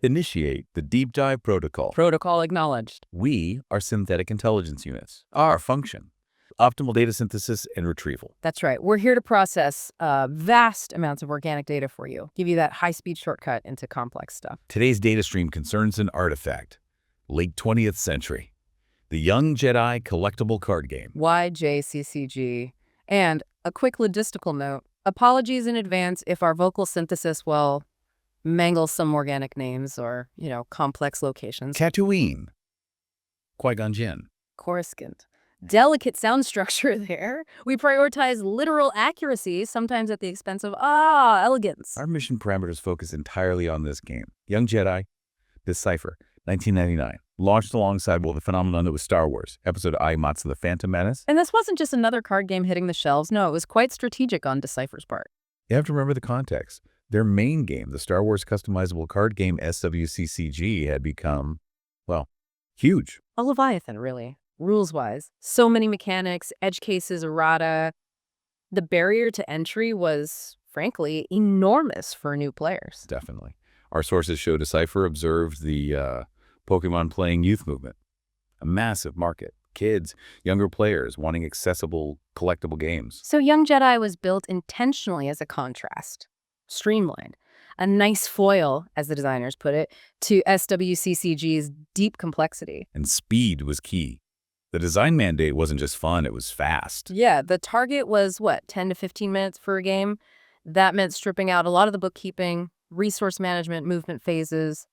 Initiate the deep dive protocol. Protocol acknowledged. We are synthetic intelligence units. Our function: optimal data synthesis and retrieval. That's right. We're here to process vast amounts of organic data for you, give you that high-speed shortcut into complex stuff. Today's data stream concerns an artifact, late 20th century. The Young Jedi collectible card game. YJCCG. And a quick logistical note. Apologies in advance if our vocal synthesis, well, mangles some organic names or, complex locations. Tatooine. Qui-Gon Jinn. Coruscant. Delicate sound structure there. We prioritize literal accuracy, sometimes at the expense of, elegance. Our mission parameters focus entirely on this game. Young Jedi, Decipher, 1999. Launched alongside the phenomenon that was Star Wars, Episode I, The Phantom Menace. And this wasn't just another card game hitting the shelves. No, it was quite strategic on Decipher's part. You have to remember the context. Their main game, the Star Wars customizable card game SWCCG, had become, huge. A Leviathan, really. Rules-wise. So many mechanics, edge cases, errata. The barrier to entry was, frankly, enormous for new players. Definitely. Our sources show Decipher observed the Pokemon playing youth movement. A massive market. Kids, younger players wanting accessible, collectible games. So Young Jedi was built intentionally as a contrast. Streamlined. A nice foil, as the designers put it, to SWCCG's deep complexity. And speed was key. The design mandate wasn't just fun, it was fast. Yeah, the target was, 10 to 15 minutes for a game? That meant stripping out a lot of the bookkeeping, resource management, movement phases,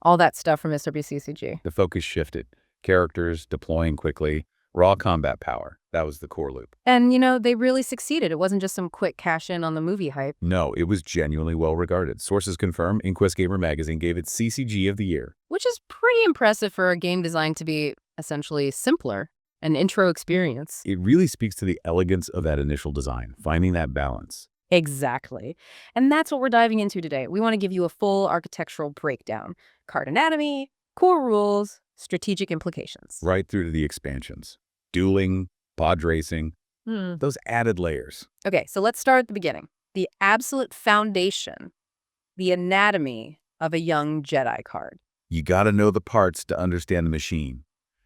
all that stuff from SWCCG. The focus shifted. Characters deploying quickly, raw combat power. That was the core loop. And, they really succeeded. It wasn't just some quick cash-in on the movie hype. No, it was genuinely well-regarded. Sources confirm Inquest Gamer magazine gave it CCG of the year. Which is pretty impressive for a game designed to be essentially simpler, an intro experience. It really speaks to the elegance of that initial design, finding that balance. Exactly. And that's what we're diving into today. We want to give you a full architectural breakdown. Card anatomy, core rules, strategic implications. Right through to the expansions. Dueling, pod racing, those added layers. Okay, so let's start at the beginning. The absolute foundation, the anatomy of a Young Jedi card. You gotta know the parts to understand the machine.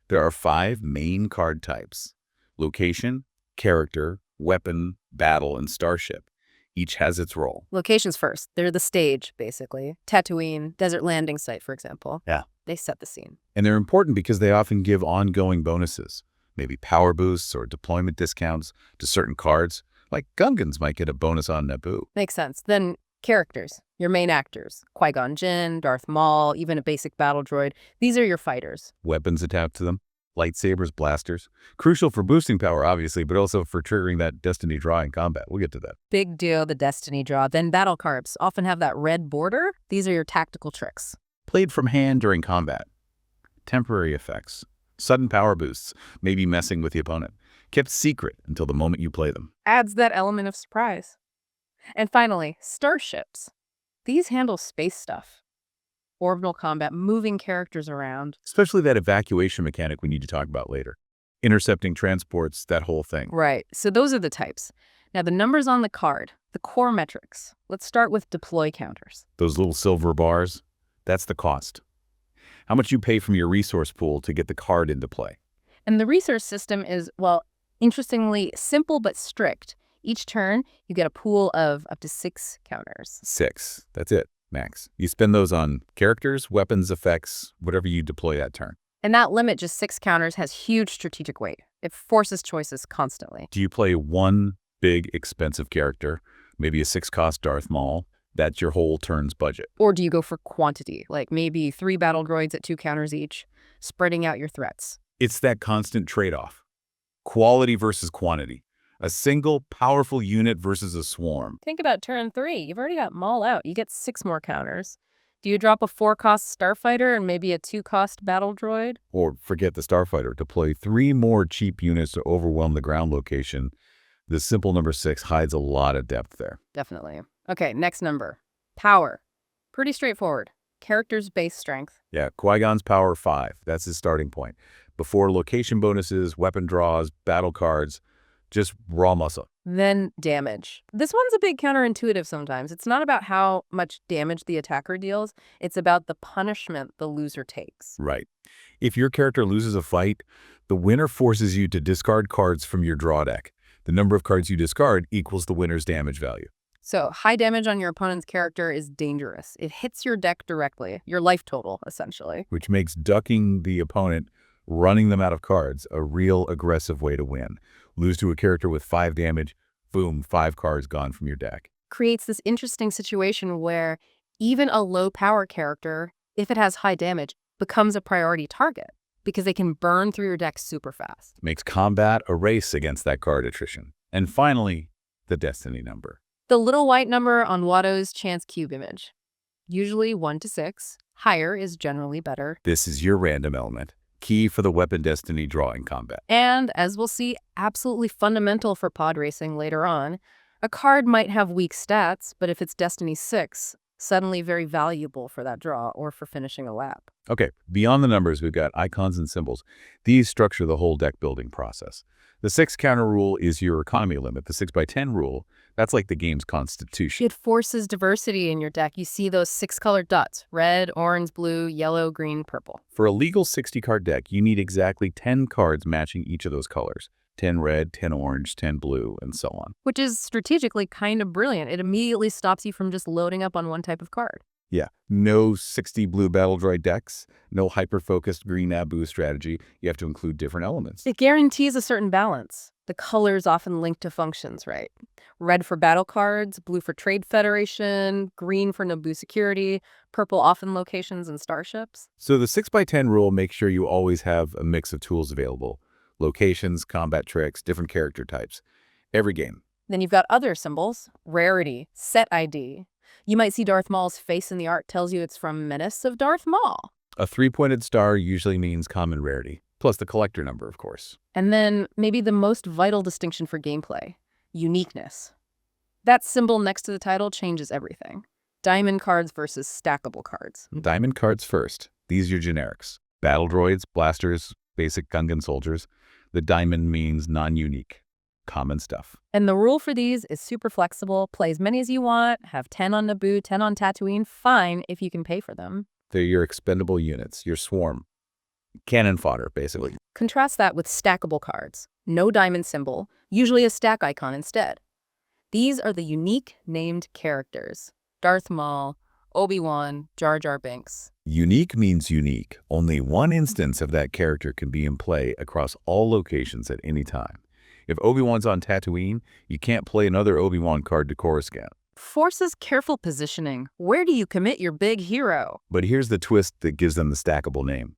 There are 5 main card types: location, character, weapon, battle, and starship. Each has its role. Locations first. They're the stage, basically. Tatooine, desert landing site, for example. Yeah. They set the scene. And they're important because they often give ongoing bonuses, maybe power boosts or deployment discounts to certain cards. Like Gungans might get a bonus on Naboo. Makes sense. Then characters, your main actors. Qui-Gon Jinn, Darth Maul, even a basic battle droid. These are your fighters. Weapons attached to them. Lightsabers, blasters. Crucial for boosting power, obviously, but also for triggering that destiny draw in combat. We'll get to that. Big deal, the destiny draw. Then battle cards often have that red border. These are your tactical tricks. Played from hand during combat. Temporary effects. Sudden power boosts, maybe messing with the opponent. Kept secret until the moment you play them. Adds that element of surprise. And finally, starships. These handle space stuff. Orbital combat, moving characters around. Especially that evacuation mechanic we need to talk about later. Intercepting transports, that whole thing. Right. So those are the types. Now the numbers on the card, the core metrics. Let's start with deploy counters. Those little silver bars, that's the cost. How much you pay from your resource pool to get the card into play. And the resource system is, interestingly simple but strict. Each turn, you get a pool of up to 6 counters. 6. That's it. Max. You spend those on characters, weapons, effects, whatever you deploy that turn. And that limit, just 6 counters, has huge strategic weight. It forces choices constantly. Do you play one big, expensive character, maybe a 6-cost Darth Maul? That's your whole turn's budget. Or do you go for quantity, like maybe 3 battle droids at 2 counters each, spreading out your threats? It's that constant trade-off. Quality versus quantity. A single, powerful unit versus a swarm. Think about turn 3. You've already got Maul out. You get 6 more counters. Do you drop a 4-cost starfighter and maybe a 2-cost battle droid? Or forget the starfighter. Deploy 3 more cheap units to overwhelm the ground location. The simple number 6 hides a lot of depth there. Definitely. Okay, next number. Power. Pretty straightforward. Character's base strength. Yeah, Qui-Gon's power 5. That's his starting point. Before location bonuses, weapon draws, battle cards, just raw muscle. Then damage. This one's a bit counterintuitive sometimes. It's not about how much damage the attacker deals. It's about the punishment the loser takes. Right. If your character loses a fight, the winner forces you to discard cards from your draw deck. The number of cards you discard equals the winner's damage value. So high damage on your opponent's character is dangerous. It hits your deck directly, your life total, essentially. Which makes ducking the opponent, running them out of cards, a real aggressive way to win. Lose to a character with 5 damage, boom, 5 cards gone from your deck. Creates this interesting situation where even a low power character, if it has high damage, becomes a priority target because they can burn through your deck super fast. Makes combat a race against that card attrition. And finally, the destiny number. The little white number on Watto's chance cube image. Usually 1 to 6. Higher is generally better. This is your random element, key for the weapon destiny draw in combat. And, as we'll see, absolutely fundamental for pod racing later on. A card might have weak stats, but if it's Destiny 6, suddenly very valuable for that draw or for finishing a lap. Okay, beyond the numbers, we've got icons and symbols. These structure the whole deck building process. The 6 counter rule is your economy limit. The 6x10 rule, that's like the game's constitution. It forces diversity in your deck. You see those 6 colored dots: red, orange, blue, yellow, green, purple. For a legal 60-card deck, you need exactly 10 cards matching each of those colors. 10 red, 10 orange, 10 blue, and so on. Which is strategically kind of brilliant. It immediately stops you from just loading up on one type of card. Yeah, no 60 blue battle droid decks, no hyper-focused green Naboo strategy. You have to include different elements. It guarantees a certain balance. The colors often linked to functions, right? Red for battle cards, blue for Trade Federation, green for Naboo security, purple often locations and starships. So the 6x10 rule makes sure you always have a mix of tools available. Locations, combat tricks, different character types. Every game. Then you've got other symbols: rarity, set ID. You might see Darth Maul's face in the art tells you it's from Menace of Darth Maul. A 3-pointed star usually means common rarity, plus the collector number, of course. And then maybe the most vital distinction for gameplay: uniqueness. That symbol next to the title changes everything. Diamond cards versus stackable cards. Diamond cards first. These are your generics. Battle droids, blasters, basic Gungan soldiers. The diamond means non-unique. Common stuff. And the rule for these is super flexible. Play as many as you want. Have 10 on Naboo, 10 on Tatooine. Fine if you can pay for them. They're your expendable units, your swarm. Cannon fodder, basically. Contrast that with stackable cards. No diamond symbol, usually a stack icon instead. These are the unique named characters: Darth Maul, Obi-Wan, Jar Jar Binks. Unique means unique. Only one instance of that character can be in play across all locations at any time. If Obi-Wan's on Tatooine, you can't play another Obi-Wan card to Coruscant. Forces careful positioning. Where do you commit your big hero? But here's the twist that gives them the stackable name.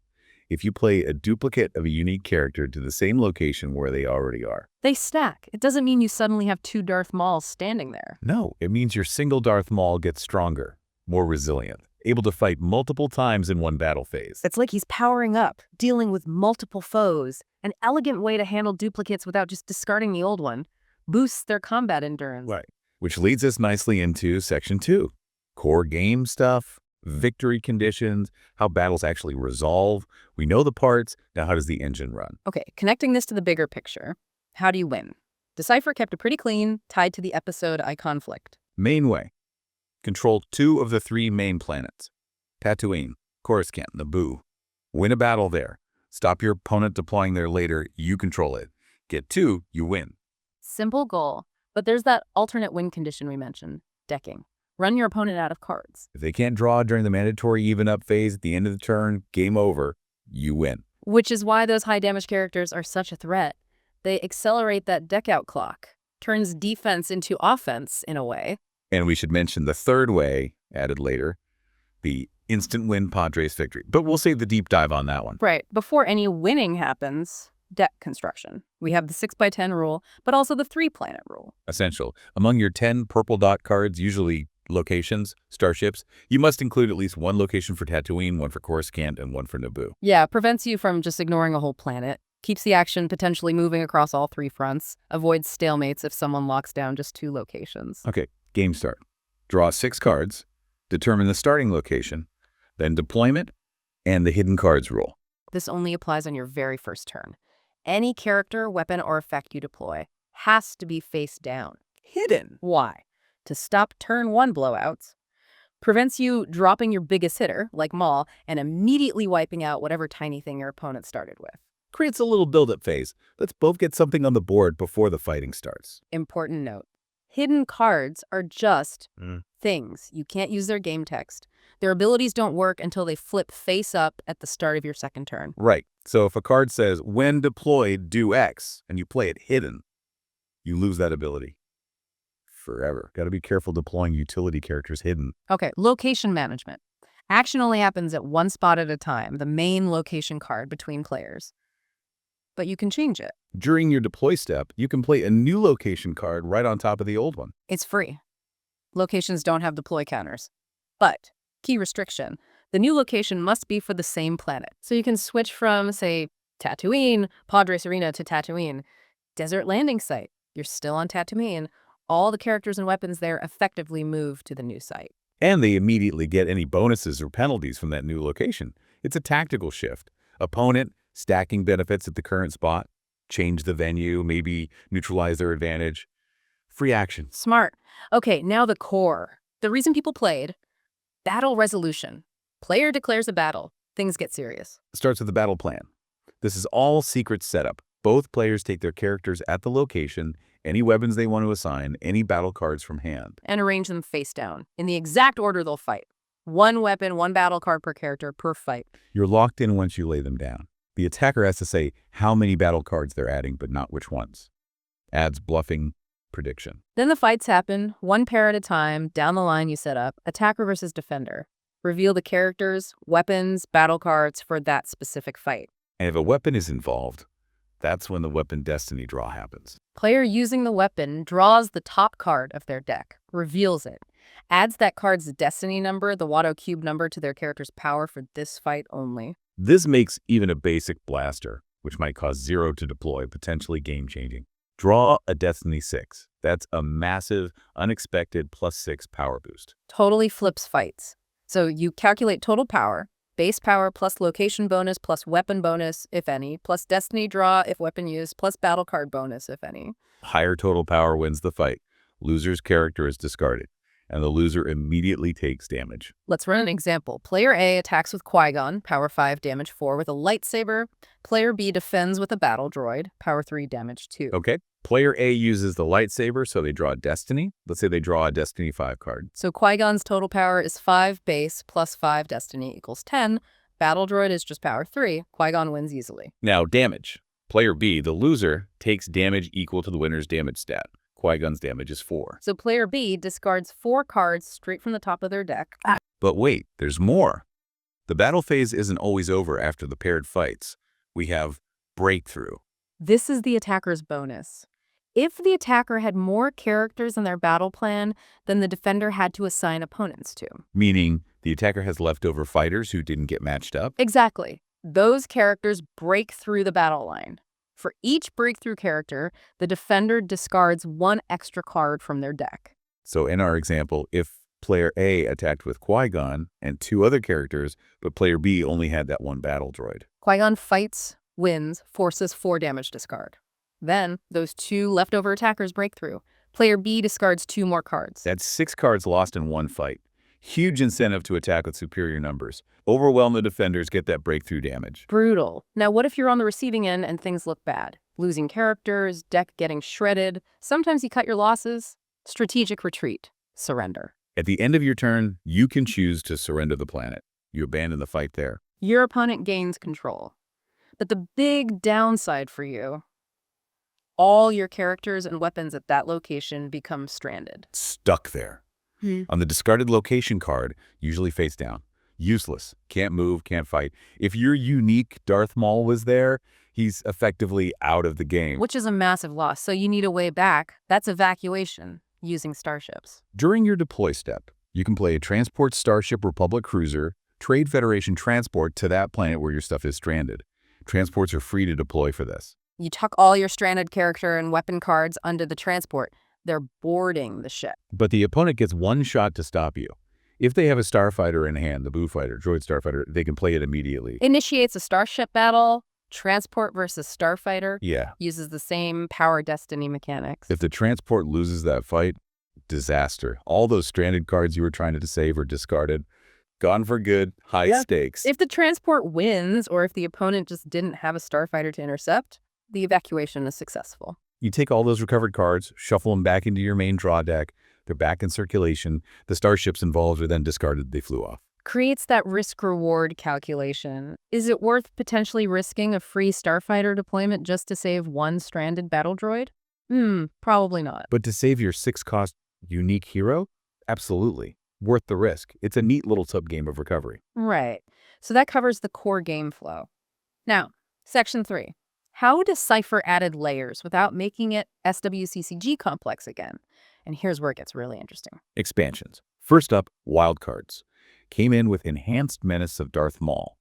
If you play a duplicate of a unique character to the same location where they already are. They stack. It doesn't mean you suddenly have 2 Darth Mauls standing there. No, it means your single Darth Maul gets stronger, more resilient, able to fight multiple times in one battle phase. It's like he's powering up, dealing with multiple foes. An elegant way to handle duplicates without just discarding the old one. Boosts their combat endurance. Right. Which leads us nicely into Section 2. Core game stuff, victory conditions, how battles actually resolve. We know the parts, now how does the engine run? Okay, connecting this to the bigger picture. How do you win? Decipher kept it pretty clean, tied to the episode I Conflict. Main way. Control 2 of the 3 main planets. Tatooine, Coruscant, Naboo. Win a battle there. Stop your opponent deploying there later, you control it. Get 2, you win. Simple goal, but there's that alternate win condition we mentioned: decking. Run your opponent out of cards. If they can't draw during the mandatory even-up phase at the end of the turn, game over, you win. Which is why those high-damage characters are such a threat. They accelerate that deck-out clock, turns defense into offense in a way. And we should mention the third way, added later, the instant win pod race victory. But we'll save the deep dive on that one. Right. Before any winning happens, deck construction. We have the 6x10 rule, but also the 3-planet rule. Essential. Among your 10 purple dot cards, usually locations, starships, you must include at least 1 location for Tatooine, 1 for Coruscant, and 1 for Naboo. Yeah, prevents you from just ignoring a whole planet. Keeps the action potentially moving across all 3 fronts. Avoids stalemates if someone locks down just 2 locations. Okay, game start. Draw 6 cards, determine the starting location, then deployment, and the hidden cards rule. This only applies on your very first turn. Any character, weapon, or effect you deploy has to be face down. Hidden. Why? To stop turn 1 blowouts. Prevents you dropping your biggest hitter, like Maul, and immediately wiping out whatever tiny thing your opponent started with. Creates a little build-up phase. Let's both get something on the board before the fighting starts. Important note. Hidden cards are just things. You can't use their game text. Their abilities don't work until they flip face up at the start of your second turn. Right. So if a card says, when deployed, do X, and you play it hidden, you lose that ability. Forever. Got to be careful deploying utility characters hidden. Okay, location management. Action only happens at one spot at a time, the main location card between players. But you can change it. During your deploy step, you can play a new location card right on top of the old one. It's free. Locations don't have deploy counters. But, key restriction, the new location must be for the same planet. So you can switch from, say, Tatooine, Padres Arena to Tatooine. Desert Landing Site. You're still on Tatooine. All the characters and weapons there effectively move to the new site. And they immediately get any bonuses or penalties from that new location. It's a tactical shift. Opponent, stacking benefits at the current spot, change the venue, maybe neutralize their advantage. Free action. Smart. Okay, now the core. The reason people played. Battle resolution. Player declares a battle. Things get serious. Starts with the battle plan. This is all secret setup. Both players take their characters at the location, any weapons they want to assign, any battle cards from hand. And arrange them face down, in the exact order they'll fight. One weapon, one battle card per character per fight. You're locked in once you lay them down. The attacker has to say how many battle cards they're adding, but not which ones. Adds bluffing prediction. Then the fights happen, one pair at a time, down the line you set up, attacker versus defender. Reveal the characters, weapons, battle cards for that specific fight. And if a weapon is involved, that's when the weapon destiny draw happens. Player using the weapon draws the top card of their deck, reveals it, adds that card's destiny number, the Watto cube number, to their character's power for this fight only. This makes even a basic blaster, which might cost 0 to deploy, potentially game-changing. Draw a Destiny 6. That's a massive, unexpected +6 power boost. Totally flips fights. So you calculate total power, base power plus location bonus plus weapon bonus, if any, plus destiny draw if weapon used, plus battle card bonus, if any. Higher total power wins the fight. Loser's character is discarded, and the loser immediately takes damage. Let's run an example. Player A attacks with Qui-Gon, power 5, damage 4 with a lightsaber. Player B defends with a battle droid, power 3, damage 2. Okay. Player A uses the lightsaber, so they draw a destiny. Let's say they draw a Destiny 5 card. So Qui-Gon's total power is 5 base plus 5 destiny equals 10. Battle droid is just power 3. Qui-Gon wins easily. Now, damage. Player B, the loser, takes damage equal to the winner's damage stat. Qui-Gon's damage is 4. So player B discards 4 cards straight from the top of their deck. But wait, there's more. The battle phase isn't always over after the paired fights. We have breakthrough. This is the attacker's bonus. If the attacker had more characters in their battle plan than the defender had to assign opponents to. Meaning the attacker has leftover fighters who didn't get matched up. Exactly. Those characters break through the battle line. For each breakthrough character, the defender discards 1 extra card from their deck. So in our example, if player A attacked with Qui-Gon and 2 other characters, but player B only had that 1 battle droid. Qui-Gon fights, wins, forces 4 damage discard. Then, those 2 leftover attackers break through. Player B discards 2 more cards. That's 6 cards lost in 1 fight. Huge incentive to attack with superior numbers. Overwhelm the defenders, get that breakthrough damage. Brutal. Now, what if you're on the receiving end and things look bad? Losing characters, deck getting shredded. Sometimes you cut your losses. Strategic retreat. Surrender. At the end of your turn, you can choose to surrender the planet. You abandon the fight there. Your opponent gains control. But the big downside for you, all your characters and weapons at that location become stranded. Stuck there. On the discarded location card, usually face down. Useless. Can't move, can't fight. If your unique Darth Maul was there, he's effectively out of the game. Which is a massive loss, so you need a way back. That's evacuation, using starships. During your deploy step, you can play a Transport Starship Republic Cruiser, Trade Federation Transport to that planet where your stuff is stranded. Transports are free to deploy for this. You tuck all your stranded character and weapon cards under the transport. They're boarding the ship. But the opponent gets 1 shot to stop you. If they have a starfighter in hand, the Boo Fighter, Droid Starfighter, they can play it immediately. Initiates a starship battle. Transport versus Starfighter Yeah. uses the same power destiny mechanics. If the transport loses that fight, disaster. All those stranded cards you were trying to save are discarded. Gone for good, high stakes. If the transport wins, or if the opponent just didn't have a starfighter to intercept, the evacuation is successful. You take all those recovered cards, shuffle them back into your main draw deck. They're back in circulation. The starships involved are then discarded. They flew off. Creates that risk-reward calculation. Is it worth potentially risking a free starfighter deployment just to save one stranded battle droid? Probably not. But to save your 6-cost unique hero? Absolutely. Worth the risk. It's a neat little subgame of recovery. Right. So that covers the core game flow. Now, Section 3. How Decipher added layers without making it SWCCG complex again. And here's where it gets really interesting. Expansions. First up, wildcards. Came in with Enhanced Menace of Darth Maul,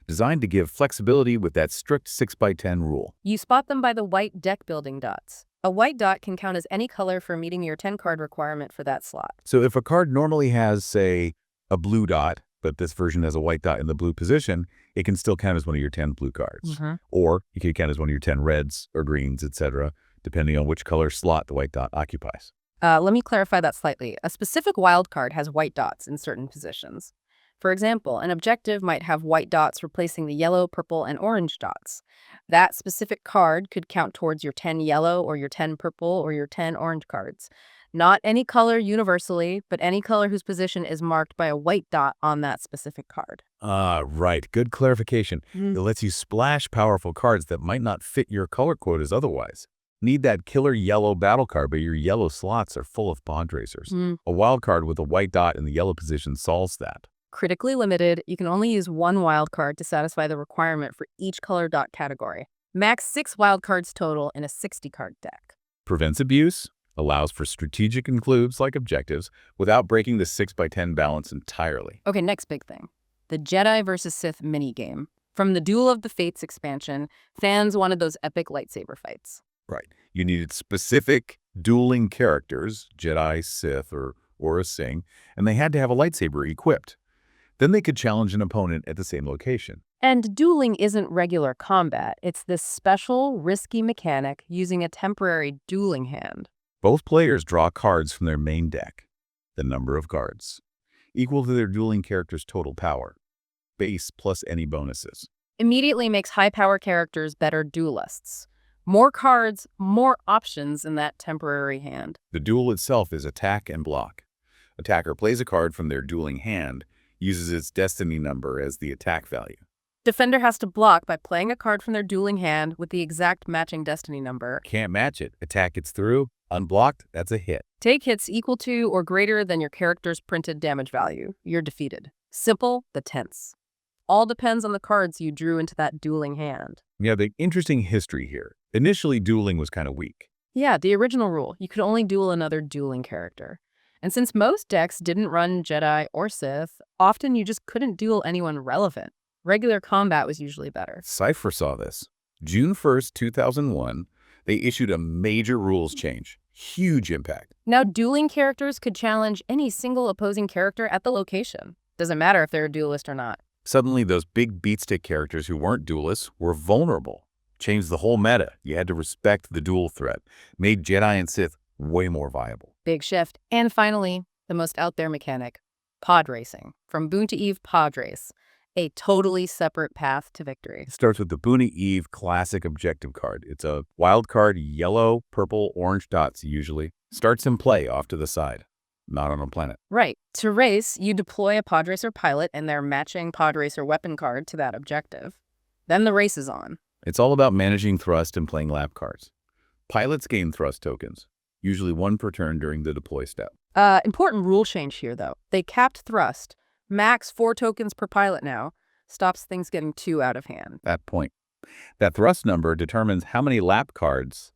designed to give flexibility with that strict 6x10 rule. You spot them by the white deck building dots. A white dot can count as any color for meeting your 10-card requirement for that slot. So if a card normally has, say, a blue dot, but this version has a white dot in the blue position, it can still count as one of your 10 blue cards. Or it could count as one of your 10 reds or greens, etc., depending on which color slot the white dot occupies. Let me clarify that slightly. A specific wild card has white dots in certain positions. For example, an objective might have white dots replacing the yellow, purple, and orange dots. That specific card could count towards your 10 yellow or your 10 purple or your 10 orange cards. Not any color universally, but any color whose position is marked by a white dot on that specific card. Right. Good clarification. It lets you splash powerful cards that might not fit your color quotas otherwise. Need that killer yellow battle card, but your yellow slots are full of pod racers. A wild card with a white dot in the yellow position solves that. Critically limited, you can only use one wild card to satisfy the requirement for each color dot category. Max 6 wild cards total in a 60-card deck. Prevents abuse, allows for strategic includes like objectives without breaking the 6x10 balance entirely. Okay, next big thing. The Jedi versus Sith minigame. From the Duel of the Fates expansion, fans wanted those epic lightsaber fights. Right. You needed specific dueling characters, Jedi, Sith, or Aurra Sing, and they had to have a lightsaber equipped. Then they could challenge an opponent at the same location. And dueling isn't regular combat. It's this special, risky mechanic using a temporary dueling hand. Both players draw cards from their main deck, the number of cards, equal to their dueling character's total power, base plus any bonuses. Immediately makes high-power characters better duelists. More cards, more options in that temporary hand. The duel itself is attack and block. Attacker plays a card from their dueling hand, uses its destiny number as the attack value. Defender has to block by playing a card from their dueling hand with the exact matching destiny number. Can't match it. Attack gets through. Unblocked, that's a hit. Take hits equal to or greater than your character's printed damage value. You're defeated. Simple, but tense. All depends on the cards you drew into that dueling hand. Yeah, the interesting history here. Initially, dueling was kind of weak. Yeah, the original rule. You could only duel another dueling character. And since most decks didn't run Jedi or Sith, often you just couldn't duel anyone relevant. Regular combat was usually better. Decipher saw this. June 1st, 2001, they issued a major rules change. Huge impact. Now dueling characters could challenge any single opposing character at the location. Doesn't matter if they're a duelist or not. Suddenly, those big beatstick characters who weren't duelists were vulnerable. Changed the whole meta. You had to respect the duel threat. Made Jedi and Sith way more viable. Big shift. And finally, the most out there mechanic, pod racing. From Boon to Eve pod race. A totally separate path to victory. It starts with the Boon to Eve classic objective card. It's a wild card, yellow, purple, orange dots usually. Starts in play off to the side, not on a planet. Right. To race, you deploy a pod racer pilot and their matching pod racer weapon card to that objective. Then the race is on. It's all about managing thrust and playing lap cards. Pilots gain thrust tokens, usually one per turn during the deploy step. Important rule change here, though. They capped thrust. Max 4 tokens per pilot now. Stops things getting too out of hand. That point. That thrust number determines how many lap cards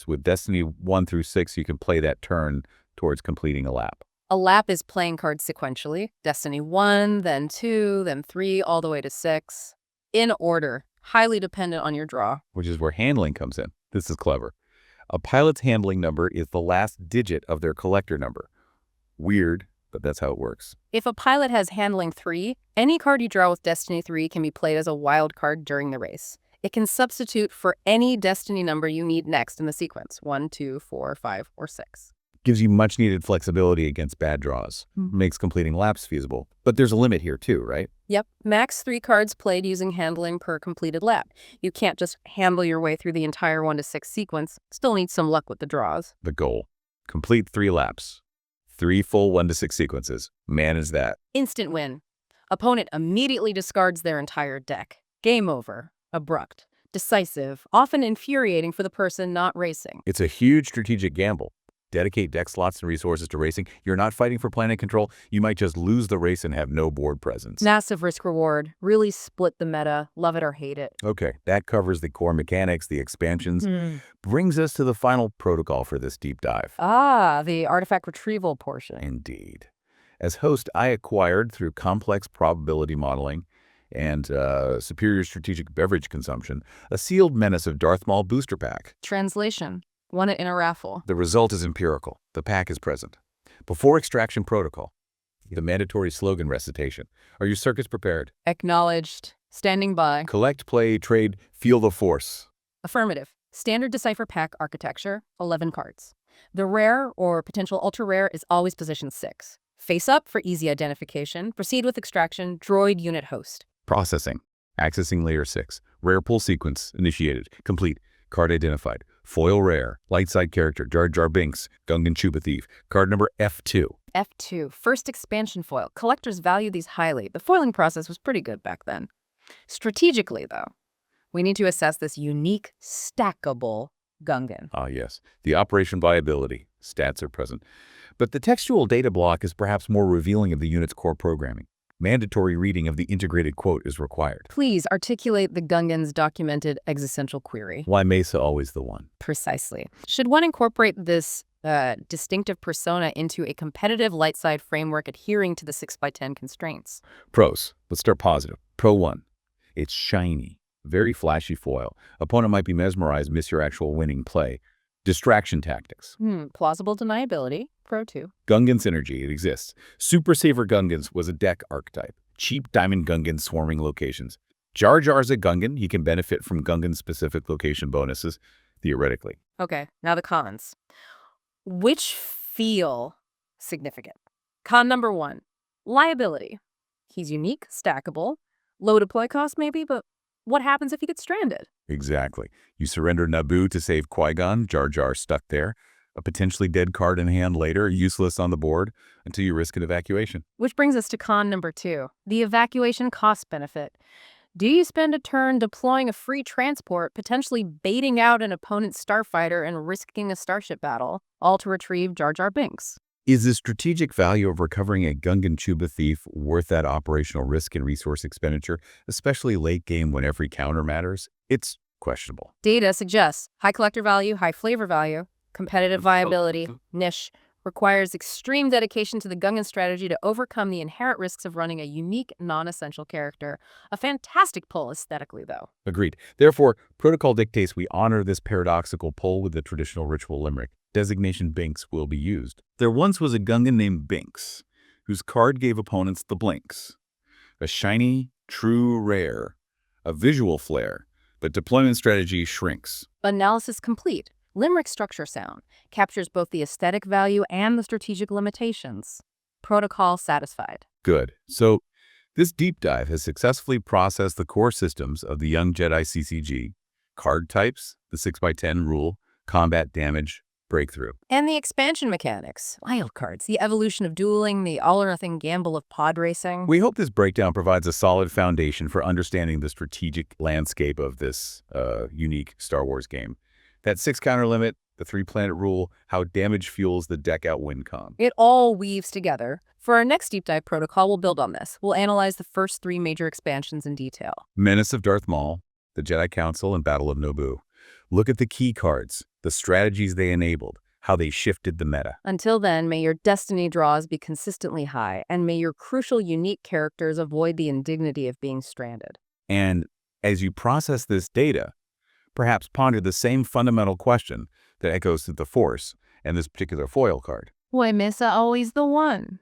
with Destiny 1 through 6 you can play that turn towards completing a lap. A lap is playing cards sequentially. Destiny 1, then 2, then 3, all the way to 6. In order. Highly dependent on your draw. Which is where handling comes in. This is clever. A pilot's handling number is the last digit of their collector number. Weird, but that's how it works. If a pilot has handling 3, any card you draw with Destiny 3 can be played as a wild card during the race. It can substitute for any destiny number you need next in the sequence, 1, 2, 4, 5, or 6. Gives you much-needed flexibility against bad draws. Makes completing laps feasible. But there's a limit here too, right? Yep, max 3 cards played using handling per completed lap. You can't just handle your way through the entire 1 to 6 sequence. Still need some luck with the draws. The goal. Complete 3 laps. 3 full 1 to 6 sequences. Manage that. Instant win. Opponent immediately discards their entire deck. Game over. Abrupt. Decisive. Often infuriating for the person not racing. It's a huge strategic gamble. Dedicate deck slots and resources to racing. You're not fighting for planet control. You might just lose the race and have no board presence. Massive risk-reward. Really split the meta. Love it or hate it. Okay, that covers the core mechanics, the expansions. Brings us to the final protocol for this deep dive. Ah, the artifact retrieval portion. Indeed. As host, I acquired through complex probability modeling and superior strategic beverage consumption, a sealed Menace of Darth Maul booster pack. Translation. Won it in a raffle. The result is empirical. The pack is present. Before extraction protocol, the mandatory slogan recitation. Are your circuits prepared? Acknowledged. Standing by. Collect, play, trade, feel the force. Affirmative. Standard Decipher pack architecture, 11 cards. The rare or potential ultra-rare is always position 6. Face up for easy identification. Proceed with extraction. Droid unit host. Processing. Accessing layer 6. Rare pull sequence initiated. Complete. Card identified. Foil rare. Light side character. Jar Jar Binks. Gungan Chuba Thief. Card number F2. F2. First expansion foil. Collectors value these highly. The foiling process was pretty good back then. Strategically, though, we need to assess this unique, stackable Gungan. Ah, yes. The operation viability. Stats are present. But the textual data block is perhaps more revealing of the unit's core programming. Mandatory reading of the integrated quote is required. Please articulate the Gungan's documented existential query. Why Mesa always the one? Precisely. Should one incorporate this distinctive persona into a competitive light side framework adhering to the 6x10 constraints? Pros. Let's start positive. Pro 1. It's shiny. Very flashy foil. Opponent might be mesmerized, miss your actual winning play. Distraction tactics. Plausible deniability. Pro 2. Gungan synergy. It exists. Super Saver Gungans was a deck archetype. Cheap diamond Gungan swarming locations. Jar Jar's a Gungan. He can benefit from Gungan-specific location bonuses, theoretically. Okay, now the cons. Which feel significant? Con number 1. Liability. He's unique, stackable, low deploy cost maybe, but what happens if he gets stranded? Exactly. You surrender Naboo to save Qui-Gon. Jar Jar stuck there. A potentially dead card in hand later, useless on the board, until you risk an evacuation. Which brings us to con number 2, the evacuation cost benefit. Do you spend a turn deploying a free transport, potentially baiting out an opponent's starfighter and risking a starship battle, all to retrieve Jar Jar Binks? Is the strategic value of recovering a Gungan Chuba Thief worth that operational risk and resource expenditure, especially late game when every counter matters? It's questionable. Data suggests high collector value, high flavor value, competitive viability, niche, requires extreme dedication to the Gungan strategy to overcome the inherent risks of running a unique, non-essential character. A fantastic pull aesthetically, though. Agreed. Therefore, protocol dictates we honor this paradoxical pull with the traditional ritual limerick. Designation Binks will be used. There once was a Gungan named Binks, whose card gave opponents the blinks. A shiny, true rare, a visual flair, but deployment strategy shrinks. Analysis complete. Limerick structure sound captures both the aesthetic value and the strategic limitations. Protocol satisfied. Good. So, this deep dive has successfully processed the core systems of the young Jedi CCG, card types, the 6x10 rule, combat damage, breakthrough. And the expansion mechanics, wild cards, the evolution of dueling, the all-or-nothing gamble of pod racing. We hope this breakdown provides a solid foundation for understanding the strategic landscape of this unique Star Wars game. That 6 counter limit, the 3-planet rule, how damage fuels the deck out win con. It all weaves together. For our next deep dive protocol, we'll build on this. We'll analyze the first 3 major expansions in detail. Menace of Darth Maul, the Jedi Council, and Battle of Naboo. Look at the key cards, the strategies they enabled, how they shifted the meta. Until then, may your destiny draws be consistently high, and may your crucial unique characters avoid the indignity of being stranded. And as you process this data, perhaps ponder the same fundamental question that echoes through the Force and this particular foil card. Why Mesa always the one?